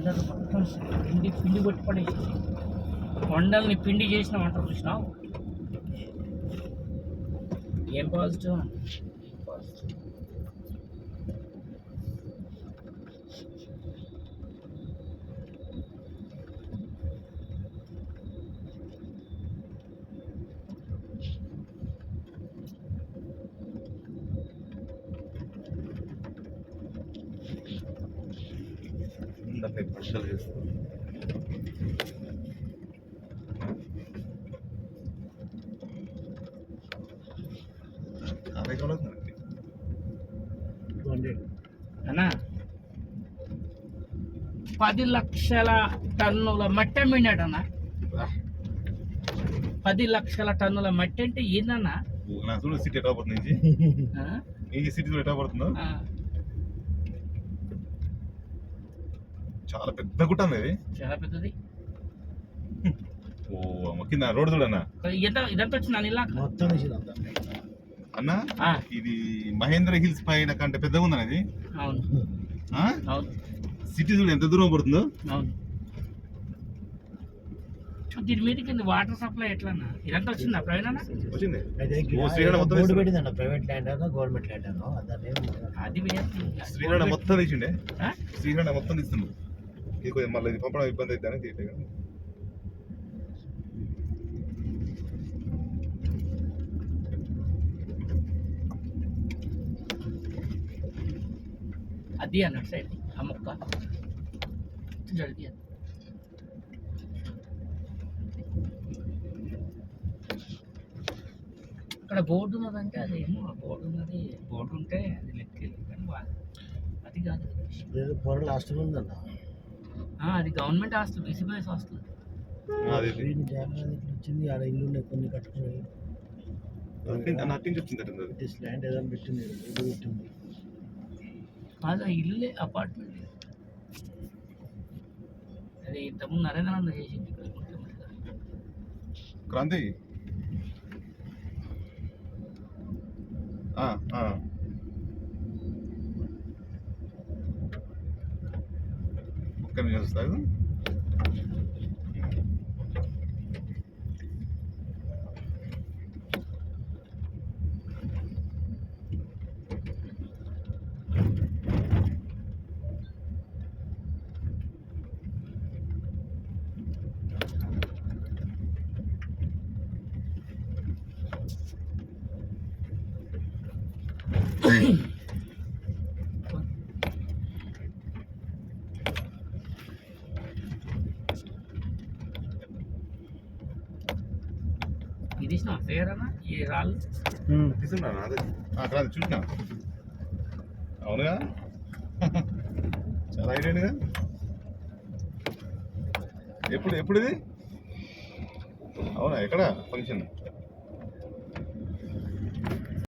కొండలు మొత్తం పిండి పిండి కొట్టి పడేసి కొండల్ని పిండి చేసిన వంట చూసినావు. ఏం పాజిటివ్ పచ్చలు చేస్తాం. అన్నా 10 లక్షల టన్నుల మట్టి అమ్మిండటన్నా. 10 లక్షల టన్నుల మట్టి అంటే ఏందన్నా? చూడు సిటీ ఎట్లా పడుతుంది, ఈ సిటీ ఎట్లా పడుతుందో. చాలా పెద్ద గుట్ట ఇది, చాలా పెద్దది. ఓ కింద రోడ్డు చూడన్నా ఇదంతా వచ్చింది ఇలా మొత్తం అన్న. ఇది మహేంద్ర హిల్స్ పైన కంటే పెద్దగా ఉందన్న ఇది. అవును అవును. సిటీ చూడు ఎంత దూరం పడుతుందో. అవును. దీని మీదకి వాటర్ సప్లై ఎట్లా ఇదంతా వచ్చిందా? వచ్చింది. ప్రైవేట్ ల్యాండ్ అనో గవర్నమెంట్ ల్యాండ్ అనో అది శ్రీహరణ మొత్తం తీసిండే. శ్రీహరణ మొత్తం తీస్తుండు. ఇది కొంచెం మళ్ళీ పంపడం ఇబ్బంది అవుతుందని తీయట్లే కానీ అది అన్నట్టు సైడ్ ఆ మొక్క జల్దీ అది. ఇక్కడ బోర్డు ఉన్నదంటే అదేమో బోర్డు ఉన్నది. బోర్డు ఉంటే అది లెక్కెళ్ళి కానీ అది కాదు. పొరలు హాస్టల్ ఉందన్న, అది గవర్నమెంట్ హాస్టల్, బీసీబీఎస్ హాస్టల్. వచ్చింది ఆడ ఇల్లు ఉన్నాయి కొన్ని కట్టుకుని ల్యాండ్ ఏదైనా పెట్టింది పెట్టింది కాదు ఇల్లే అపార్ట్మెంట్. అదే ఇంతకుముందు నరేంద్ర చేసింది ఇక్కడ ముఖ్యమంత్రి క్రాంతి. ఒక్క నిమిషం వస్తాను. ఇది పేరన్నా ఈ రాళ్ళు తీసుకున్నా అక్కడ చూసినా. అవునుగా, చాలా ఐడియాగా. ఎప్పుడు ఇది? అవునా, ఎక్కడ ఫంక్షన్?